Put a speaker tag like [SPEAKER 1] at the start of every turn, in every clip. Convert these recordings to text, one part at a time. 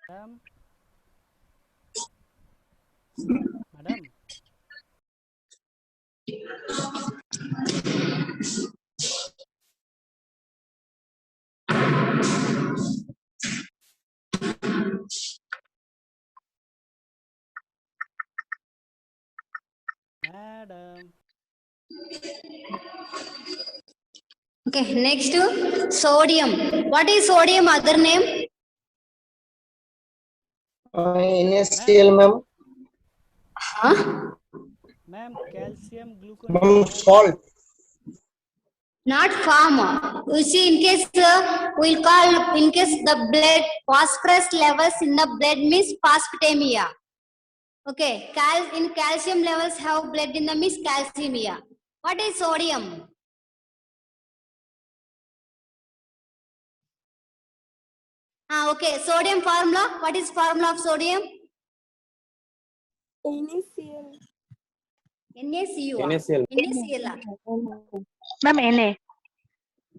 [SPEAKER 1] Madam, madam. Madam.
[SPEAKER 2] Okay, next to sodium. What is sodium other name?
[SPEAKER 3] NaCl, ma'am.
[SPEAKER 2] Huh?
[SPEAKER 1] Ma'am, calcium gluconate.
[SPEAKER 3] Ma'am, salt.
[SPEAKER 2] Not pharma. You see, in case we'll call, in case the blood phosphorus levels in the blood means phosphatemia. Okay, in calcium levels have blood in the means calcemia. What is sodium? Okay, sodium formula. What is formula of sodium?
[SPEAKER 4] NaCl.
[SPEAKER 2] NaCl.
[SPEAKER 3] NaCl.
[SPEAKER 2] NaCl.
[SPEAKER 4] Ma'am, Na.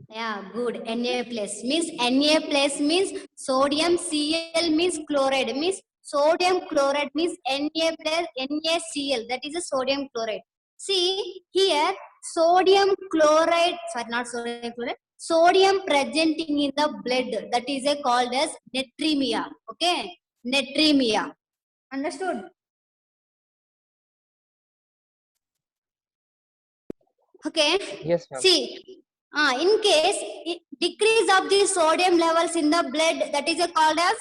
[SPEAKER 2] Yeah, good. Na plus means Na plus means sodium. Cl means chloride. Means sodium chloride means Na plus NaCl. That is a sodium chloride. See here, sodium chloride. Sorry, not sodium chloride. Sodium presenting in the blood. That is a called as natremia. Okay, natremia. Understood? Okay.
[SPEAKER 3] Yes, ma'am.
[SPEAKER 2] See, in case decrease of the sodium levels in the blood, that is called as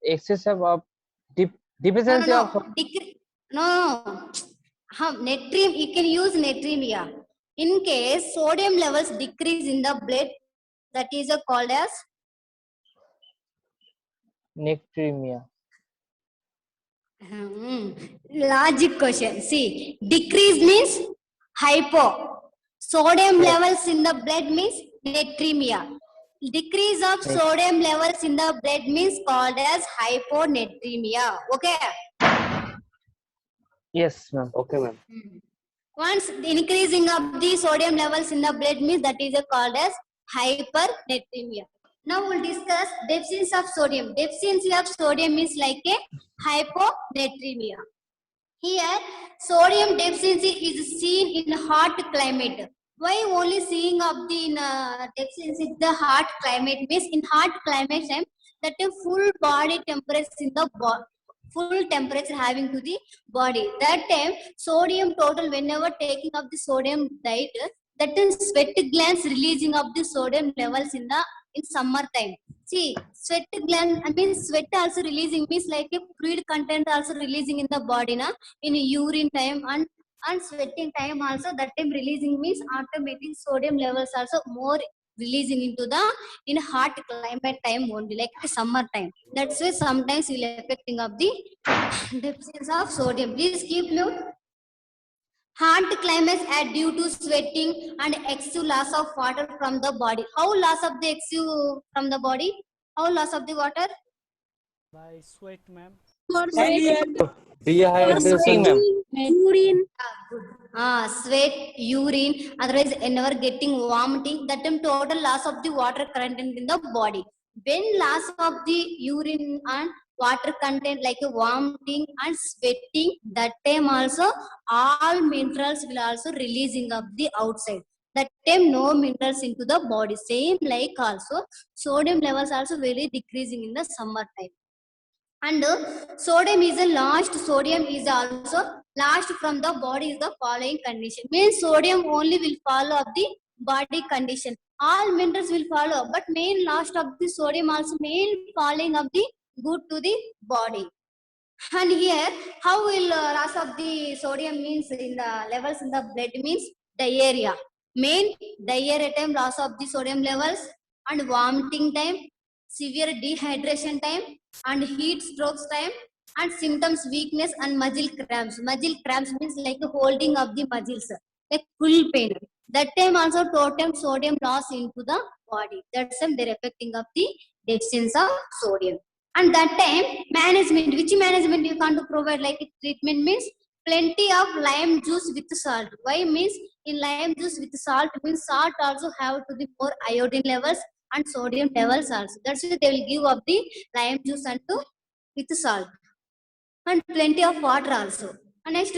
[SPEAKER 3] Excessive of deficiency
[SPEAKER 2] no.
[SPEAKER 3] of
[SPEAKER 2] No. Natrium, you can use natremia. In case sodium levels decrease in the blood, that is called as
[SPEAKER 3] natremia.
[SPEAKER 2] Logic question. See, decrease means hypo. Sodium
[SPEAKER 3] Yes.
[SPEAKER 2] levels in the blood means natremia. Decrease of
[SPEAKER 3] Yes.
[SPEAKER 2] sodium levels in the blood means called as hyponatremia. Okay.
[SPEAKER 3] Yes, ma'am. Okay, ma'am.
[SPEAKER 2] Once increasing of the sodium levels in the blood means that is called as hypernatremia. Now we'll discuss deficiency of sodium. Deficiency of sodium is like a hyponatremia. Here, sodium deficiency is seen in hot climate. Why only seeing of the deficiency in the hot climate means in hot climate time that a full body temperature in the full temperature having to the body. That time sodium total whenever taking of the sodium diet, that is sweat glands releasing of the sodium levels in summer time. See, sweat gland, I mean sweat also releasing means like a fluid content also releasing in the body na, in urine time and sweating time also that time releasing means automatic sodium levels also more releasing into the in hot climate time only like the summer time. That's why sometimes will affecting of the deficiency of sodium. Please keep mute. Hot climates are due to sweating and excessive loss of water from the body. How loss of the excessive from the body? How loss of the water?
[SPEAKER 1] By sweat, ma'am.
[SPEAKER 3] Dehydration, ma'am.
[SPEAKER 4] Urine.
[SPEAKER 2] Sweat, urine, otherwise never getting vomiting. That time total loss of the water content in the body. When loss of the urine and water content like vomiting and sweating, that time also all minerals will also releasing of the outside. That time no minerals into the body. Same like also sodium levels also very decreasing in the summer time. And sodium is the last. Sodium is also last from the body is the following condition. Means sodium only will follow of the body condition. All minerals will follow, but main last of the sodium also main falling of the good to the body. And here, how will loss of the sodium means in the levels in the blood means diarrhea. Main diarrhea time, loss of the sodium levels, and vomiting time, severe dehydration time, and heat strokes time, and symptoms weakness and muscle cramps. Muscle cramps means like the holding of the muscles, like full pain. That time also total sodium loss into the body. That's why they're affecting of the deficiency of sodium. And that time management, which management you can't provide like treatment means plenty of lime juice with salt. Why means in lime juice with salt means salt also have to the more iodine levels and sodium levels also. That's why they will give up the lime juice and to with salt and plenty of water also. And next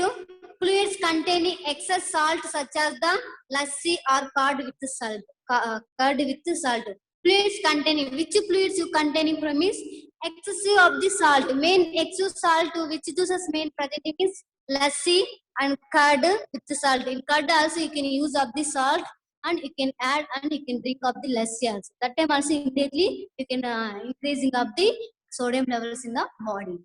[SPEAKER 2] fluids containing excess salt such as the lassi or curd with salt. Curd with salt. Fluids containing, which fluids you containing from is excessive of the salt. Main excess salt which juices main presenting is lassi and curd with salt. In curd also you can use of the salt and you can add and you can drink of the lassi also. That time also immediately you can increasing of the sodium levels in the body.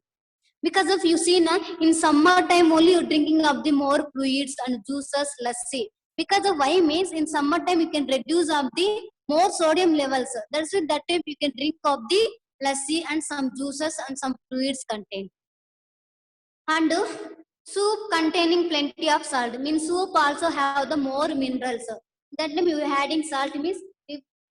[SPEAKER 2] Because of you see na, in summer time only you're drinking of the more fluids and juices lassi. Because of why means in summer time you can reduce of the more sodium levels. That's why that time you can drink of the lassi and some juices and some fluids contain. And soup containing plenty of salt means soup also have the more minerals. That time you adding salt means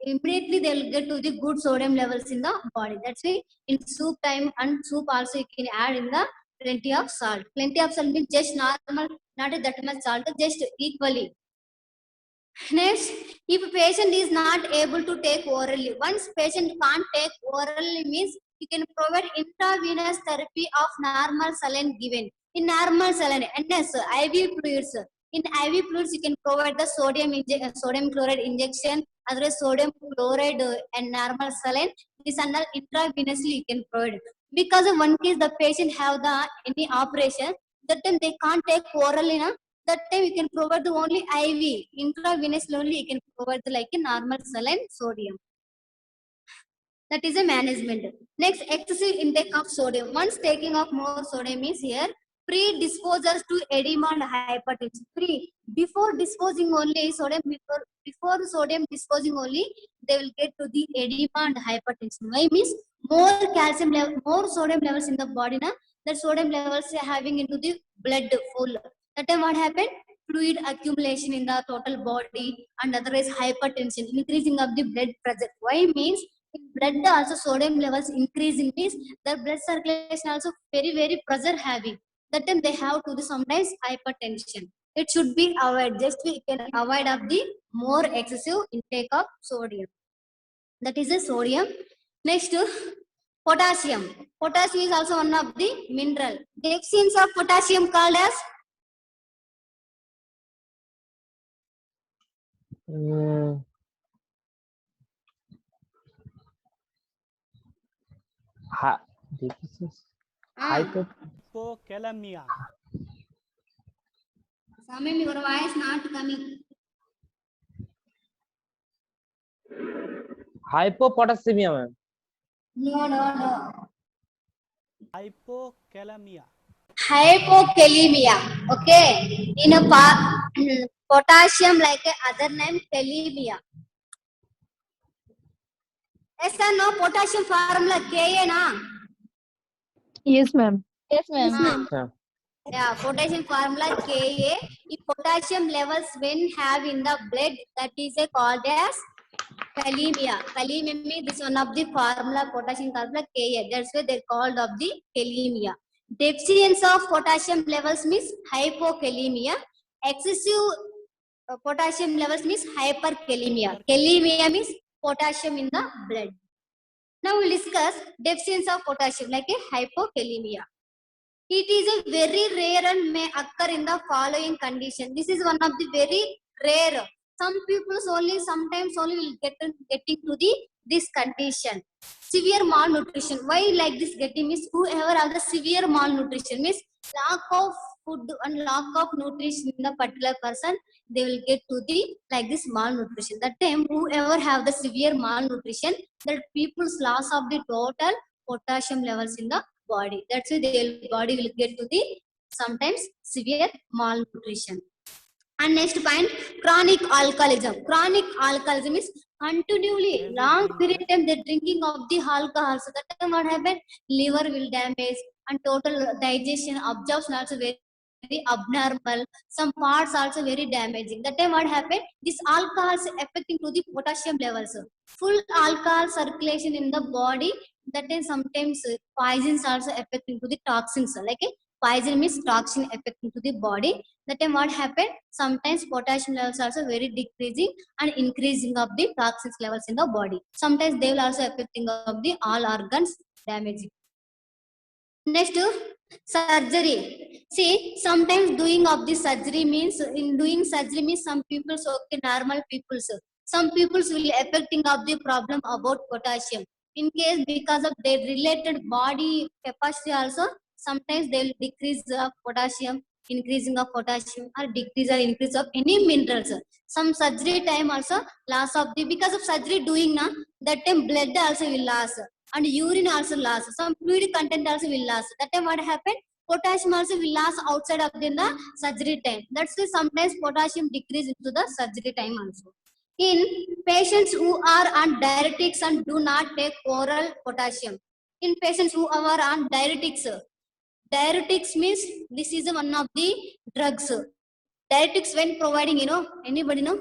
[SPEAKER 2] immediately they will get to the good sodium levels in the body. That's why in soup time and soup also you can add in the plenty of salt. Plenty of salt means just normal, not that much salt, just equally. Next, if a patient is not able to take orally, once patient can't take orally means you can provide intravenous therapy of normal saline given. In normal saline, NS, IV fluids. In IV fluids, you can provide the sodium chloride injection, otherwise sodium chloride and normal saline. This under intravenously you can provide. Because of one case the patient have the any operation, that time they can't take orally, na? That time you can provide the only IV, intravenous only you can provide the like a normal saline sodium. That is a management. Next, excessive intake of sodium. Once taking of more sodium is here, predisposes to edema and hypertension. Before disposing only sodium, before sodium disposing only, they will get to the edema and hypertension. Why means more calcium level, more sodium levels in the body, na? That sodium levels are having into the blood full. That time what happened? Fluid accumulation in the total body and otherwise hypertension, increasing of the blood pressure. Why means in blood also sodium levels increasing means the blood circulation also very pressure heavy. That time they have to do sometimes hypertension. It should be avoided. Just we can avoid of the more excessive intake of sodium. That is a sodium. Next, potassium. Potassium is also one of the mineral. Deficiency of potassium called as
[SPEAKER 1] Hypokalemia.
[SPEAKER 2] Samim, your voice not coming.
[SPEAKER 3] Hypopotassiemia, ma'am.
[SPEAKER 2] No.
[SPEAKER 1] Hypokalemia.
[SPEAKER 2] Hypokalemia. Okay. In a potassium like a other name kalemia. Yes or no? Potassium formula Ka na?
[SPEAKER 4] Yes, ma'am.
[SPEAKER 5] Yes, ma'am.
[SPEAKER 2] Yeah, potassium formula Ka. If potassium levels when have in the blood, that is called as kalemia. Kalemia means this one of the formula potassium formula Ka. That's why they called of the kalemia. Deficiency of potassium levels means hypokalemia. Excessive potassium levels means hyperkalemia. Kalemia means potassium in the blood. Now we'll discuss deficiency of potassium like a hypokalemia. It is a very rare and may occur in the following condition. This is one of the very rare. Some people only sometimes only will getting to this condition. Severe malnutrition. Why like this getting means whoever have the severe malnutrition means lack of food and lack of nutrition in the particular person, they will get to like this malnutrition. That time whoever have the severe malnutrition, that people's loss of the total potassium levels in the body. That's why their body will get to sometimes severe malnutrition. And next point, chronic alcoholism. Chronic alcoholism is continually long period time they're drinking of the alcohol. So that time what happened? Liver will damage and total digestion, absorption also very very abnormal. Some parts also very damaging. That time what happened? This alcohols affecting to the potassium levels. Full alcohol circulation in the body. That time sometimes poisons also affecting to the toxins. Like poison means toxin affecting to the body. That time what happened? Sometimes potassium levels also very decreasing and increasing of the toxins levels in the body. Sometimes they will also affecting of the all organs damaging. Next, surgery. See, sometimes doing of the surgery means in doing surgery means some people okay, normal people. Some people will affecting of the problem about potassium. In case because of their related body capacity also, sometimes they will decrease of potassium, increasing of potassium, or decrease or increase of any minerals. Some surgery time also loss of the because of surgery doing na that time blood also will loss and urine also loss. Some fluid content also will loss. That time what happened? Potassium also will loss outside of the surgery time. That's why sometimes potassium decrease into the surgery time also. In patients who are on diuretics and do not take oral potassium. In patients who are on diuretics, diuretics means this is one of the drugs. Diuretics when providing, anybody know?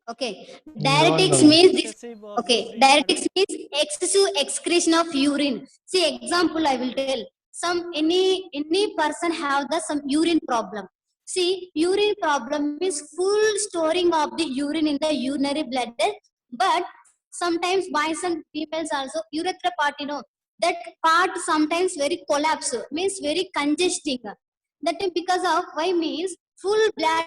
[SPEAKER 2] Okay, diuretics
[SPEAKER 3] no.
[SPEAKER 2] means this.
[SPEAKER 1] Excessive of
[SPEAKER 2] Okay,
[SPEAKER 1] urine,
[SPEAKER 2] diuretics
[SPEAKER 1] madam.
[SPEAKER 2] means excessive excretion of urine. See, example I will tell. Any person have the some urine problem. See, urine problem means full storing of the urine in the urinary bladder, but sometimes boys and females also urethra part, that part sometimes very collapse means very congesting. That is because of why means full bladder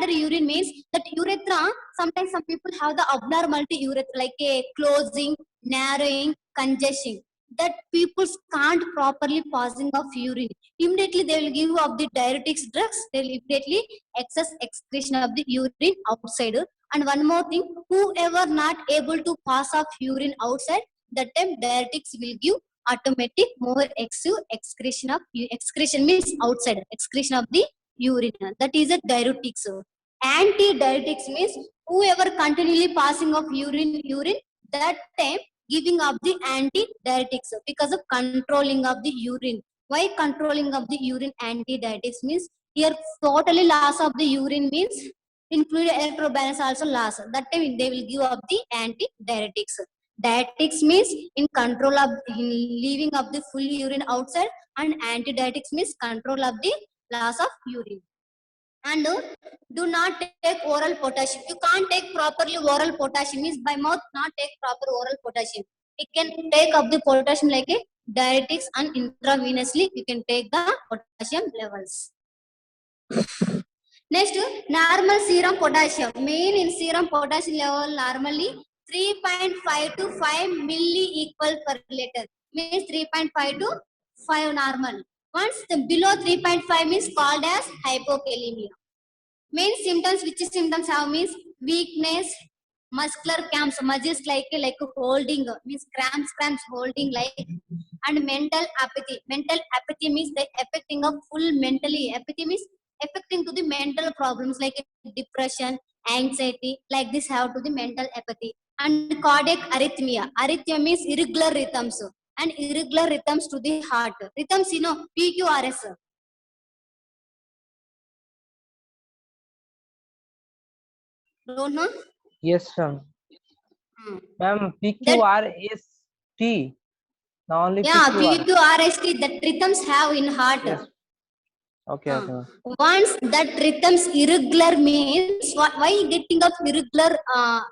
[SPEAKER 2] urine means that urethra sometimes some people have the abnormality urethra like a closing, narrowing, congestion, that people can't properly passing of urine. Immediately they will give of the diuretics drugs, they will immediately excess excretion of the urine outside. And one more thing, whoever not able to pass off urine outside, that time diuretics will give automatic more excessive excretion means outside excretion of the urine. That is a diuretics. Anti-diuretics means whoever continually passing of urine, that time giving up the anti-diuretics because of controlling of the urine. Why controlling of the urine anti-diuretics means here totally loss of the urine means include electrobalance also loss. That time they will give up the anti-diuretics. Diuretics means in control of in leaving of the full urine outside, and anti-diuretics means control of the loss of urine. And do not take oral potassium. You can't take properly oral potassium means by mouth not take proper oral potassium. You can take up the potassium like a diuretics and intravenously you can take the potassium levels. Next, normal serum potassium. Mean in serum potassium level normally 3.5 to 5 milli equal per liter. Means 3.5 to 5 normal. Once the below 3.5 means called as hypokalemia. Main symptoms, which symptoms have means weakness, muscular cramps, muscles like holding, means cramps holding like, and mental apathy. Mental apathy means the affecting of full mentally. Apathy means affecting to the mental problems like depression, anxiety, like this have to the mental apathy. And cardiac arrhythmia. Arrhythmia means irregular rhythms and irregular rhythms to the heart. Rhythms, PQRS. Don't know?
[SPEAKER 3] Yes, ma'am. Ma'am,
[SPEAKER 2] That
[SPEAKER 3] PQRST. Now only
[SPEAKER 2] yeah,
[SPEAKER 3] PQR.
[SPEAKER 2] PQRST, that rhythms have in heart.
[SPEAKER 3] Yes. Okay, okay, ma'am.
[SPEAKER 2] Once that rhythms irregular means why getting of irregular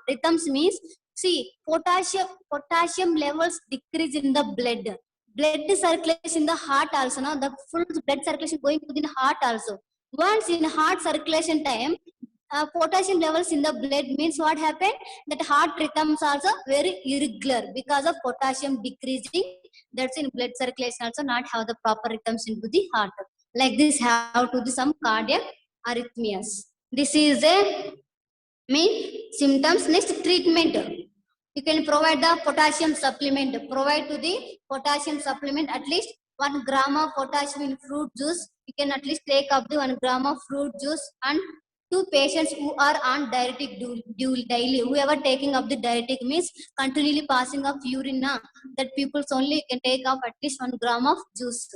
[SPEAKER 2] rhythms means, see, potassium levels decrease in the blood. Blood circulation in the heart also, no, the full blood circulation going to the heart also. Once in heart circulation time, potassium levels in the blood means what happened? That heart rhythms also very irregular because of potassium decreasing. That's in blood circulation also not have the proper rhythms into the heart. Like this have to the some cardiac arrhythmias. This is a main symptoms. Next, treatment. You can provide the potassium supplement. Provide to the potassium supplement at least 1 gram of potassium in fruit juice. You can at least take up the 1 gram of fruit juice and to patients who are on diuretic daily. Whoever taking up the diuretic means continually passing of urine, that people only can take up at least 1 gram of juice.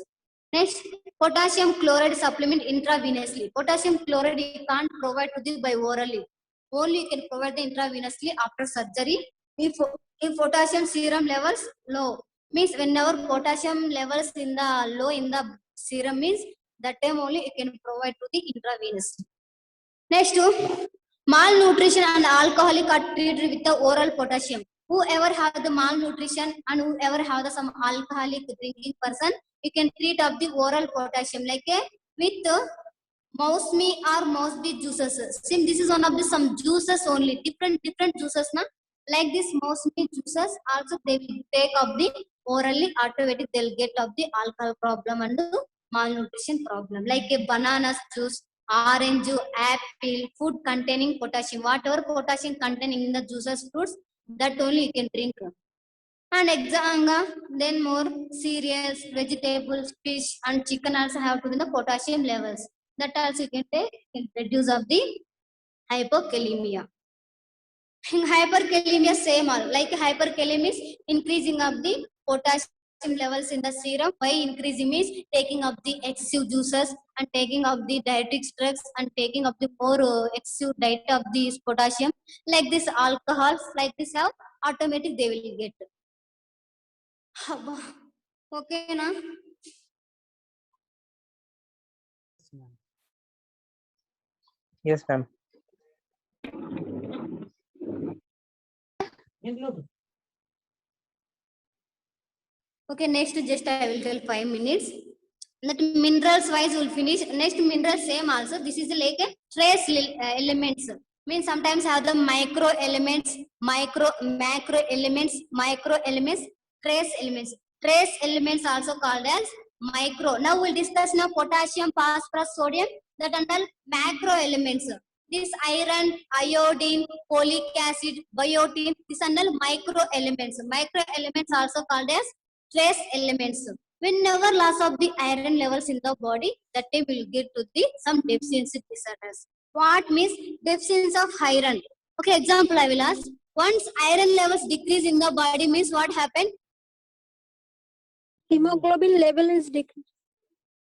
[SPEAKER 2] Next, potassium chloride supplement intravenously. Potassium chloride you can't provide to the by orally. Only you can provide the intravenously after surgery. If potassium serum levels low, means whenever potassium levels in the low in the serum means that time only you can provide to the intravenously. Next, malnutrition and alcoholic are treated with the oral potassium. Whoever have the malnutrition and whoever have the some alcoholic drinking person, you can treat up the oral potassium like a with mouse me or mouse bee juices. Since this is one of the some juices only, different juices, na? Like this mouse me juices also they will take up the orally automatic they'll get up the alcohol problem and the malnutrition problem. Like a banana juice, orange, apple, food containing potassium. Whatever potassium containing in the juices, fruits, that only you can drink. And then more cereals, vegetables, fish, and chicken also have to be the potassium levels. That also you can take in reduce of the hypokalemia. In hyperkalemia, same all. Like hyperkalemia is increasing of the potassium levels in the serum. Why increasing is taking up the excessive juices and taking up the dietary drugs and taking up the more excessive diet of these potassium. Like this alcohols, like this how automatic they will get. Okay, na?
[SPEAKER 3] Yes, ma'am.
[SPEAKER 2] Okay, next just I will tell 5 minutes. That minerals wise will finish. Next mineral same also. This is like a trace elements. Means sometimes have the micro elements, macro elements, trace elements. Trace elements also called as micro. Now we'll discuss now potassium, phosphorus, sodium. That under macro elements. This iron, iodine, folic acid, biotin. These are all micro elements. Micro elements also called as trace elements. Whenever loss of the iron levels in the body, that time will get to the some deficiency disorders. What means deficiency of iron? Okay, example I will ask. Once iron levels decrease in the body means what happened?
[SPEAKER 4] Hemoglobin level is decreased.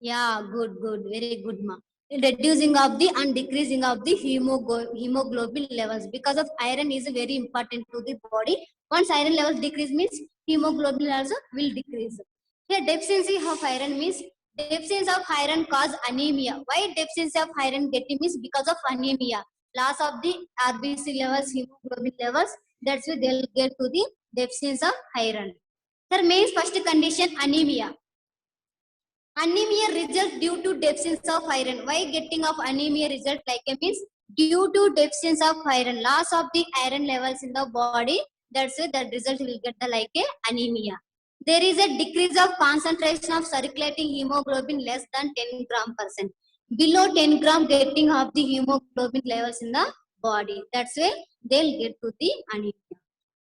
[SPEAKER 2] Yeah, good, very good, ma. Reducing of the and decreasing of the hemoglobin levels because of iron is very important to the body. Once iron levels decrease means hemoglobin also will decrease. Here deficiency of iron means deficiency of iron cause anemia. Why deficiency of iron getting means because of anemia. Loss of the RBC levels, hemoglobin levels. That's why they'll get to the deficiency of iron. Sir, means first condition anemia. Anemia result due to deficiency of iron. Why getting of anemia result like a means due to deficiency of iron, loss of the iron levels in the body. That's why the result will get the like a anemia. There is a decrease of concentration of circulating hemoglobin less than 10 gram%. Below 10 gram getting of the hemoglobin levels in the body. That's why they'll get to the anemia.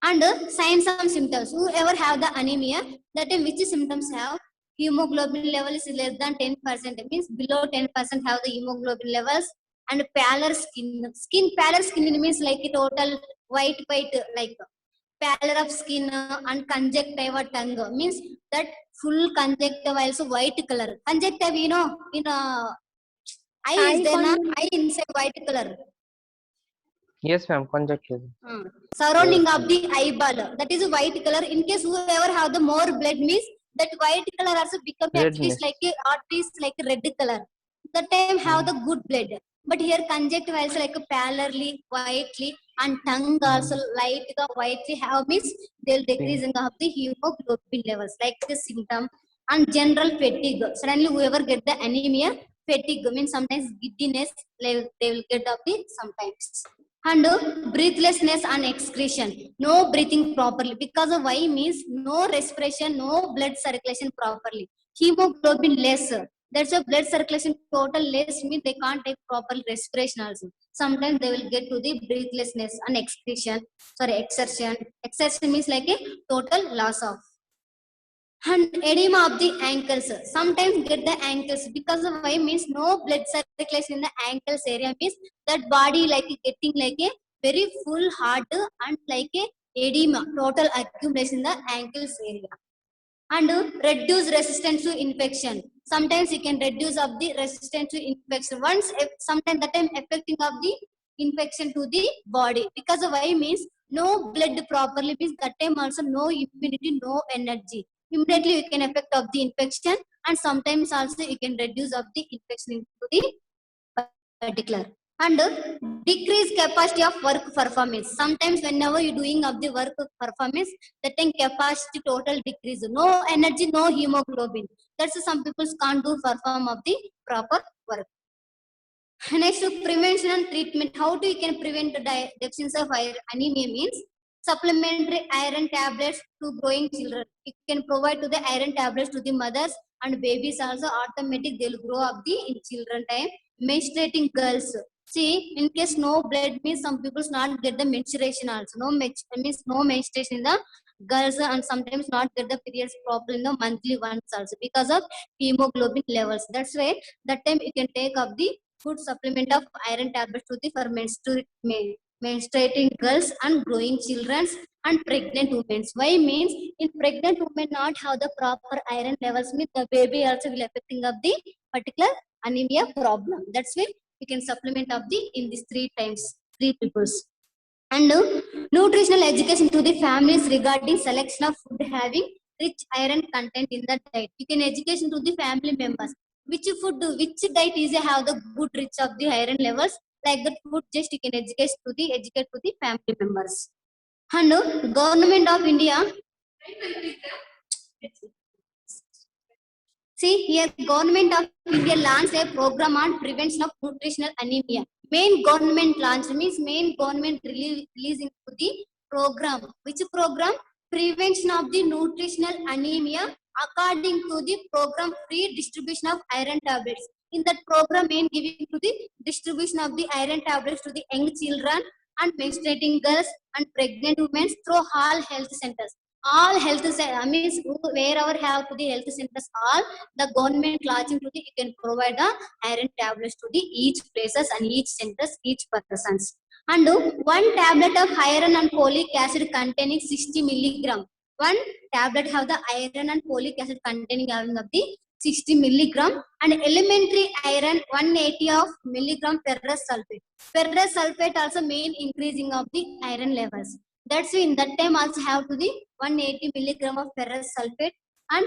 [SPEAKER 2] And signs and symptoms. Whoever have the anemia, that time which symptoms have? Hemoglobin level is less than 10%. It means below 10% have the hemoglobin levels. And pallor skin. Pallor skin means like a total white, like pallor of skin and conjunctiva tongue. Means that full conjunctiva also white color. Conjunctiva, you know, in eye is there, eye inside white color.
[SPEAKER 3] Yes, ma'am. Conjunctive.
[SPEAKER 2] Surrounding of the eyeball, that is a white color. In case whoever have the more blood means that white color also become at least like a arteries like a red color. That time have the good blood. But here conjunctiva also like a pallorly, whitely, and tongue also light whitely have means they'll decreasing of the hemoglobin levels like the symptom. And general fatigue. Suddenly whoever get the anemia, fatigue means sometimes giddiness they will get of the sometimes. And breathlessness and excretion, no breathing properly because of why means no respiration, no blood circulation properly, hemoglobin less, that's a blood circulation total less means they can't take proper respiration also. Sometimes they will get to the breathlessness and exertion means like a total loss of. And edema of the ankles. Sometimes get the ankles because of why means no blood circulation in the ankles area means that body like getting like a very full hard and like a edema, total accumulation in the ankles area. And reduce resistance to infection. Sometimes you can reduce of the resistance to infection. Once sometimes that time affecting of the infection to the body because of why means no blood properly means that time also no immunity, no energy. Immediately you can affect of the infection and sometimes also you can reduce of the infection into the particular. And decrease capacity of work performance. Sometimes whenever you're doing of the work performance, that time capacity total decrease. No energy, no hemoglobin. That's some people can't do perform of the proper work. Next, prevention and treatment. How do you can prevent the deficiency of iron? Anemia means supplementary iron tablets to growing children. You can provide to the iron tablets to the mothers and babies also automatic they'll grow up the in children time. Menstruating girls. See, in case no blood means some people not get the menstruation also. No means no menstruation in the girls and sometimes not get the periods properly in the monthly ones also because of hemoglobin levels. That's why that time you can take up the food supplement of iron tablets to the for menstruating girls and growing children and pregnant women. Why means in pregnant women not have the proper iron levels means the baby also will affecting of the particular anemia problem. That's why you can supplement of the in these three peoples. And nutritional education to the families regarding selection of food having rich iron content in the diet. You can education to the family members. Which diet is have the good rich of the iron levels, like that food just you can educate to the family members. And government of India. See here, government of India launched a program on prevention of nutritional anemia. Main government launch means main government releasing the program. Which program? Prevention of the nutritional anemia according to the program free distribution of iron tablets. In that program, main giving to the distribution of the iron tablets to the young children and menstruating girls and pregnant women through all health centers. All health means wherever have to the health centers, all the government launching to the you can provide the iron tablets to the each places and each centers, each persons. And one tablet of iron and folic acid containing 60 milligram. One tablet have the iron and folic acid containing of the 60 milligram and elementary iron 180 of milligram ferrous sulfate. Ferrous sulfate also main increasing of the iron levels. That's why in that time also have to the 180 milligram of ferrous sulfate and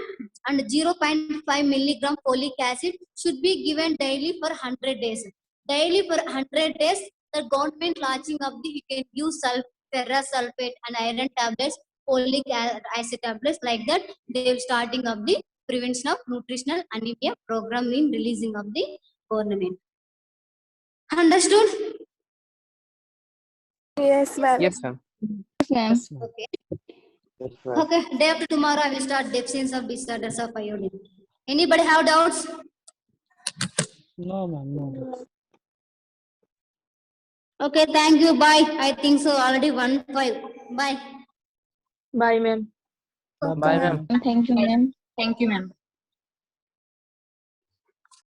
[SPEAKER 2] 0.5 milligram folic acid should be given daily for 100 days. Daily for 100 days, the government launching of the you can use ferrous sulfate and iron tablets, folic acid tablets like that. They are starting of the prevention of nutritional anemia program in releasing of the government. Understood?
[SPEAKER 4] Yes, ma'am.
[SPEAKER 3] Yes, ma'am.
[SPEAKER 1] Yes, ma'am.
[SPEAKER 2] Okay.
[SPEAKER 3] Yes, ma'am.
[SPEAKER 2] Okay. Day after tomorrow, I will start deficiency of disorders of iodine. Anybody have doubts?
[SPEAKER 1] No, ma'am. No.
[SPEAKER 2] Okay. Thank you. Bye. I think so. Already 1:05. Bye.
[SPEAKER 4] Bye, ma'am.
[SPEAKER 3] Bye, ma'am.
[SPEAKER 5] Thank you, ma'am. Thank you, ma'am.